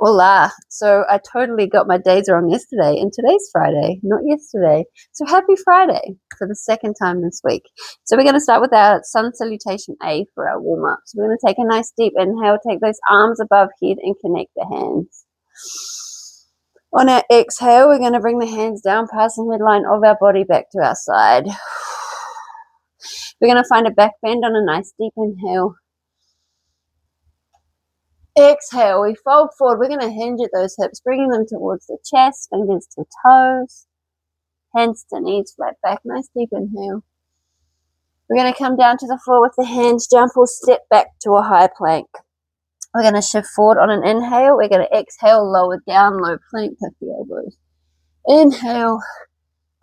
Hola. So I totally got my days wrong yesterday, and today's Friday, not yesterday. So happy Friday for the second time this week. So we're going to start with our sun salutation A for our warm-up. So we're going to take a nice deep inhale, take those arms above head and connect the hands. On our exhale, we're going to bring the hands down past the midline of our body back to our side. We're going to find a back bend on a nice deep inhale. Exhale, we fold forward. We're going to hinge at those hips, bringing them towards the chest, fingers to toes, hands to knees, flat back. Nice deep inhale. We're going to come down to the floor with the hands, jump or step back to a high plank. We're going to shift forward on an inhale. We're going to exhale, lower down, low plank, tuck the elbows. Inhale,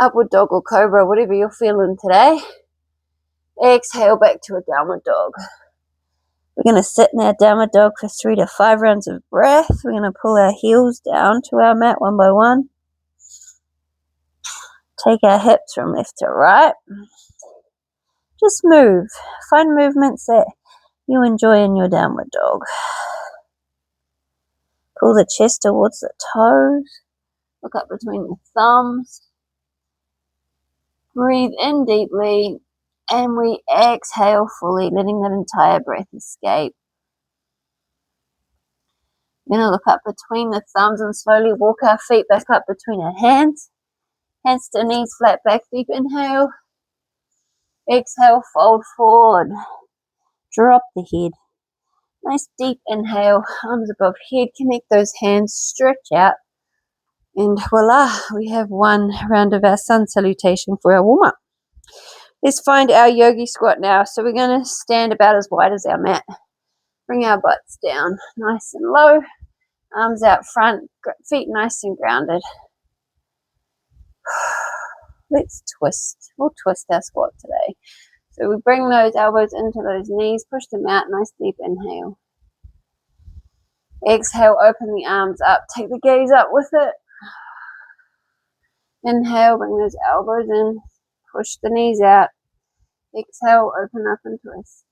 upward dog or cobra, whatever you're feeling today. Exhale, back to a downward dog. We're going to sit in our downward dog for 3 to 5 rounds of breath. We're going to pull our heels down to our mat one by one. Take our hips from left to right. Just move. Find movements that you enjoy in your downward dog. Pull the chest towards the toes. Look up between the thumbs. Breathe in deeply. And we exhale fully, letting that entire breath escape. We're going to look up between the thumbs and slowly walk our feet back up between our hands. Hands to knees, flat back, deep inhale. Exhale, fold forward. Drop the head. Nice deep inhale, arms above head. Connect those hands, stretch out. And voila, we have one round of our sun salutation for our warm-up. Let's find our yogi squat now. So we're going to stand about as wide as our mat. Bring our butts down nice and low. Arms out front, feet nice and grounded. Let's twist. We'll twist our squat today. So we bring those elbows into those knees, push them out, nice deep inhale. Exhale, open the arms up, take the gaze up with it. Inhale, bring those elbows in, push the knees out. Exhale, open up and twist.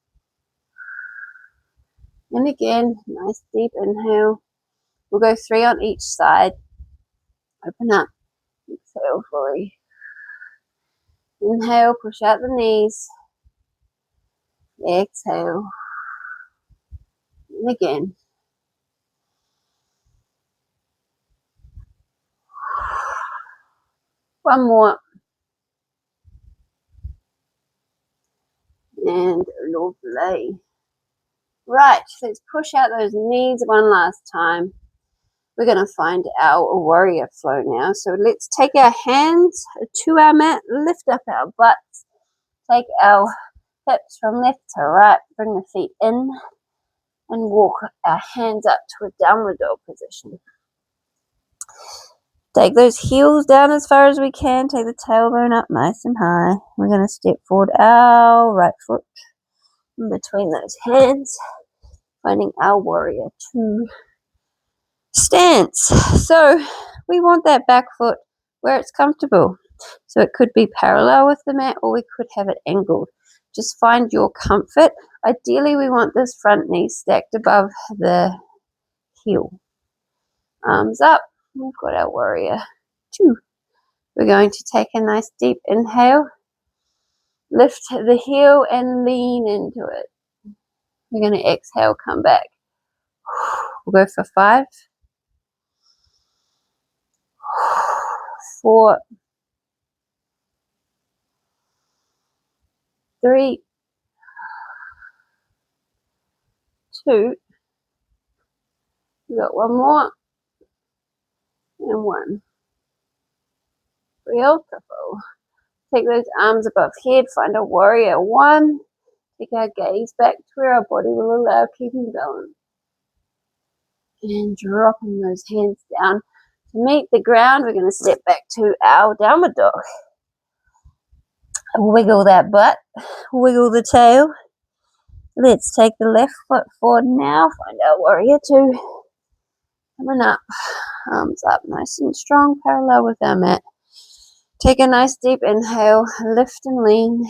And again, nice deep inhale. We'll go 3 on each side. Open up. Exhale fully. Inhale, push out the knees. Exhale. And again. One more. And lovely. Right, let's push out those knees one last time. We're going to find our warrior flow now. So let's take our hands to our mat, lift up our butts, take our hips from left to right, bring the feet in, and walk our hands up to a downward dog position. Take those heels down as far as we can. Take the tailbone up nice and high. We're going to step forward our right foot in between those hands, finding our warrior 2 stance. So we want that back foot where it's comfortable. So it could be parallel with the mat or we could have it angled. Just find your comfort. Ideally, we want this front knee stacked above the heel. Arms up. We've got our warrior 2. We're going to take a nice deep inhale. Lift the heel and lean into it. We're going to exhale, come back. We'll go for 5. 4, 3, 2. We got one more. And 1. Beautiful. Take those arms above head, find a warrior 1. Take our gaze back to where our body will allow, keeping balance. And dropping those hands down to meet the ground. We're going to step back to our downward dog. Wiggle that butt, wiggle the tail. Let's take the left foot forward now. Find our warrior 2. Coming up, arms up nice and strong, parallel with our mat. Take a nice deep inhale, lift and lean.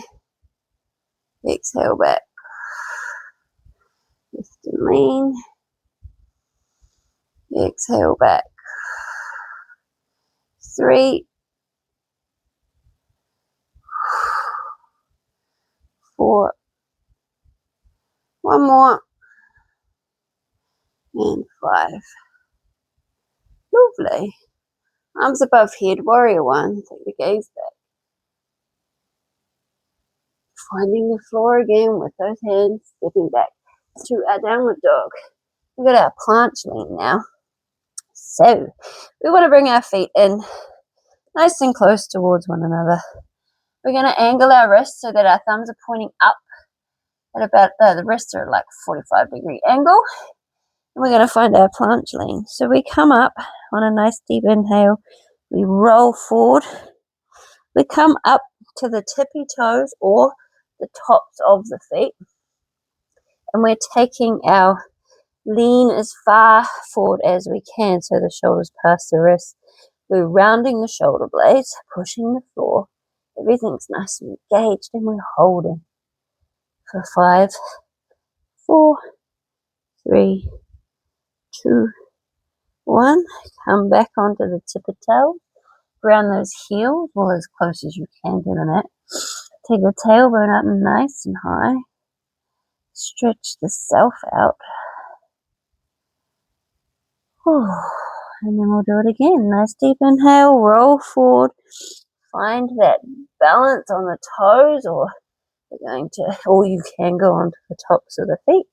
Exhale back. Lift and lean. Exhale back. 3, 4, one more, and 5. Lovely. Arms above head, warrior 1. Take the gaze back. Finding the floor again with those hands, stepping back to our downward dog. We've got our planche lean now. So, we want to bring our feet in nice and close towards one another. We're going to angle our wrists so that our thumbs are pointing up at about, the wrists are like 45-degree angle. And we're going to find our planche lean. So we come up on a nice deep inhale. We roll forward. We come up to the tippy toes or the tops of the feet. And we're taking our lean as far forward as we can so the shoulders pass the wrists. We're rounding the shoulder blades, pushing the floor. Everything's nice and engaged, and we're holding for 5, 4, 3, 2, 1. Come back onto the tip of toe. Ground those heels, well, as close as you can to the mat. Take the tailbone up nice and high. Stretch the self out. And then we'll do it again. Nice deep inhale, roll forward. Find that balance on the toes, or you can go onto the tops of the feet.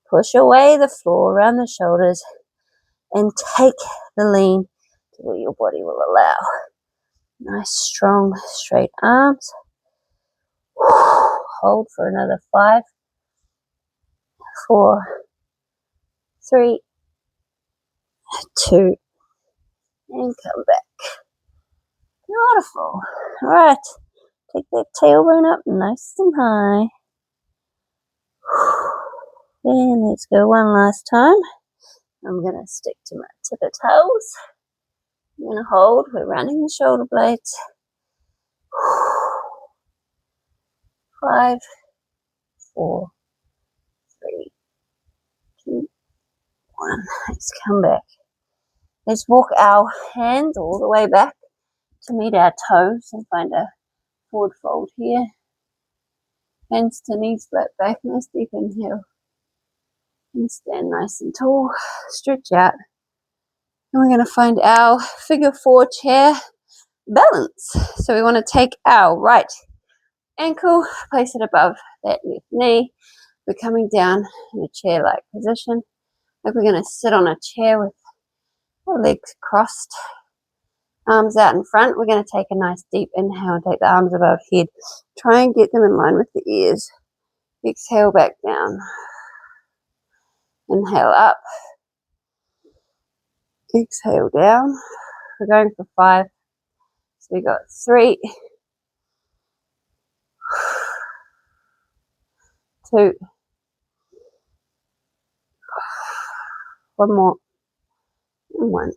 Push away the floor around the shoulders and take the lean to where your body will allow. Nice, strong, straight arms. Hold for another 5, 4, 3, 2, and come back. Beautiful. All right. Take that tailbone up nice and high. And let's go one last time. I'm going to stick to my tip of toes. I'm going to hold. We're rounding the shoulder blades. 5, 4, 3, 2, 1. Let's come back. Let's walk our hands all the way back to meet our toes and find a forward fold here. Hands to knees, flat back, nice deep inhale. And stand nice and tall. Stretch out. And we're going to find our figure 4 chair balance. So we want to take our right ankle, place it above that left knee. We're coming down in a chair-like position. Like we're going to sit on a chair with our legs crossed, arms out in front. We're going to take a nice deep inhale and take the arms above head. Try and get them in line with the ears. Exhale back down. Inhale up. Exhale down. We're going for 5. So we got 3, 2, 1 more, and 1.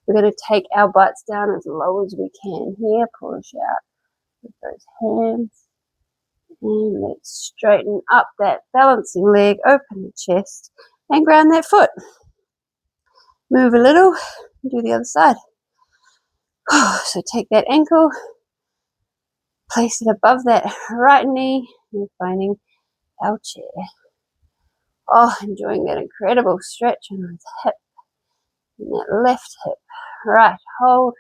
We're going to take our butts down as low as we can here. Push out with those hands. And let's straighten up that balancing leg, open the chest, and ground that foot. Move a little, and do the other side. So take that ankle, place it above that right knee, and finding our chair. Enjoying that incredible stretch on the hip, and that left hip. Right, hold,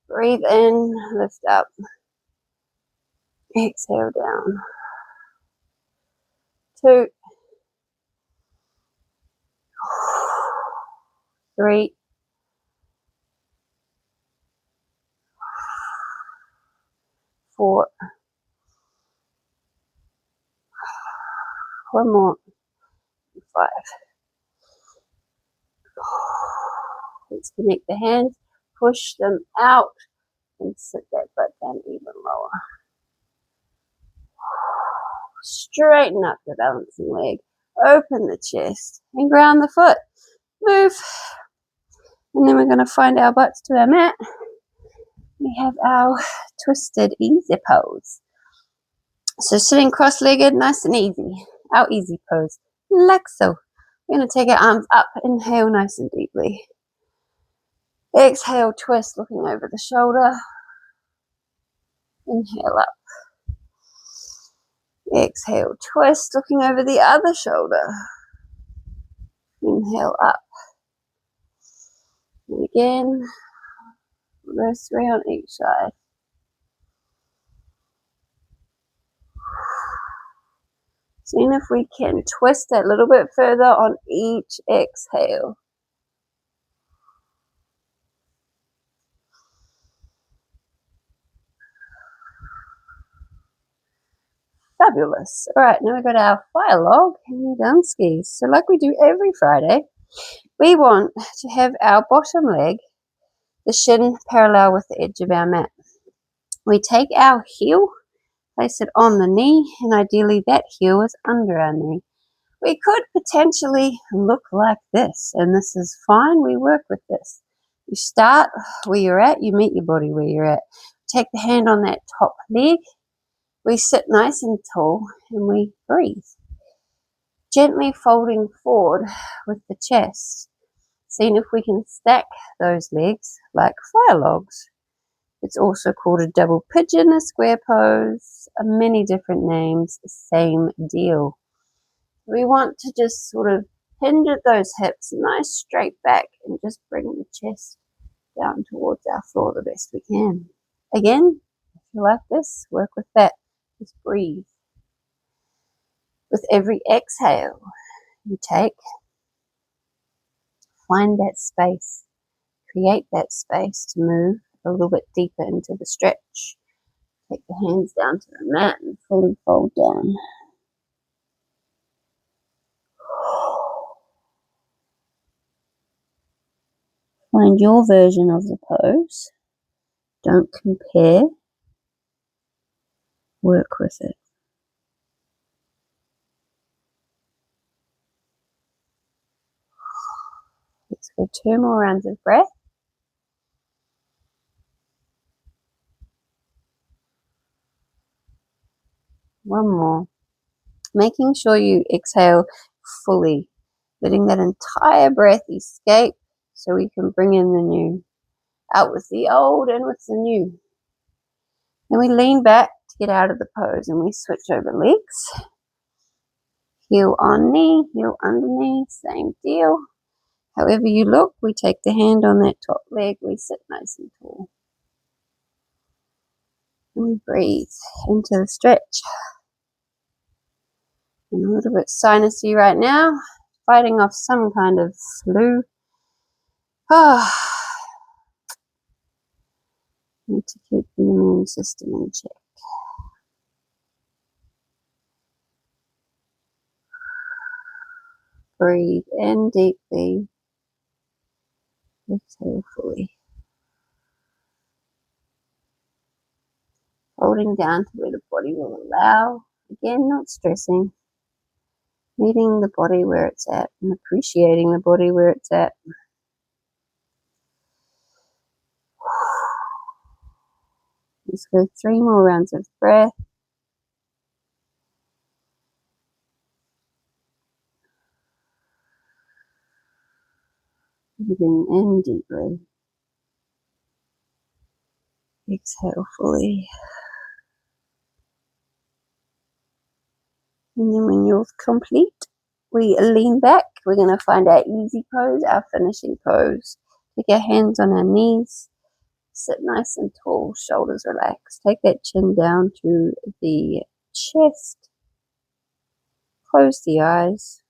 breathe in, lift up, exhale down. 2, 3, 4, 1 more, 5. Let's connect the hands, push them out, and sit that butt down even lower. Straighten up the balancing leg, open the chest, and ground the foot. Move. And then we're going to find our butts to our mat. We have our twisted easy pose. So sitting cross-legged, nice and easy. our easy pose, like so. We're going to take our arms up, inhale nice and deeply. Exhale, twist, looking over the shoulder. Inhale up. Exhale, twist, looking over the other shoulder. Inhale up. And again, those 3 on each side. Seeing if we can twist a little bit further on each exhale. Fabulous. All right, now we've got our fire log and we're down skis. So like we do every Friday, we want to have our bottom leg, the shin parallel with the edge of our mat. We take our heel, place it on the knee, and ideally that heel is under our knee. We could potentially look like this, and this is fine. We work with this. You start where you're at, you meet your body where you're at. Take the hand on that top leg. We sit nice and tall, and we breathe. Gently folding forward with the chest. Seeing if we can stack those legs like fire logs. It's also called a double pigeon, a square pose, many different names, same deal. We want to just sort of hinge at those hips, nice straight back, and just bring the chest down towards our floor the best we can. Again, if you like this, work with that. Just breathe. With every exhale you take, find that space, create that space to move a little bit deeper into the stretch. Take the hands down to the mat and fully fold down. Find your version of the pose. Don't compare. Work with it. Let's go 2 more rounds of breath. One more. Making sure you exhale fully, letting that entire breath escape so we can bring in the new. Out with the old and with the new. Then we lean back to get out of the pose and we switch over legs. Heel on knee, heel underneath, same deal. However you look, we take the hand on that top leg, we sit nice and tall. And we breathe into the stretch. And a little bit sinusy right now, fighting off some kind of flu. Need to keep the immune system in check. Breathe in deeply. Exhale fully. Holding down to where the body will allow. Again, not stressing. Meeting the body where it's at and appreciating the body where it's at. Let's go 3 more rounds of breath. Breathing in deeply. Exhale fully. And then when you're complete, we lean back. We're going to find our easy pose, our finishing pose. Take our hands on our knees. Sit nice and tall, shoulders relaxed. Take that chin down to the chest. Close the eyes.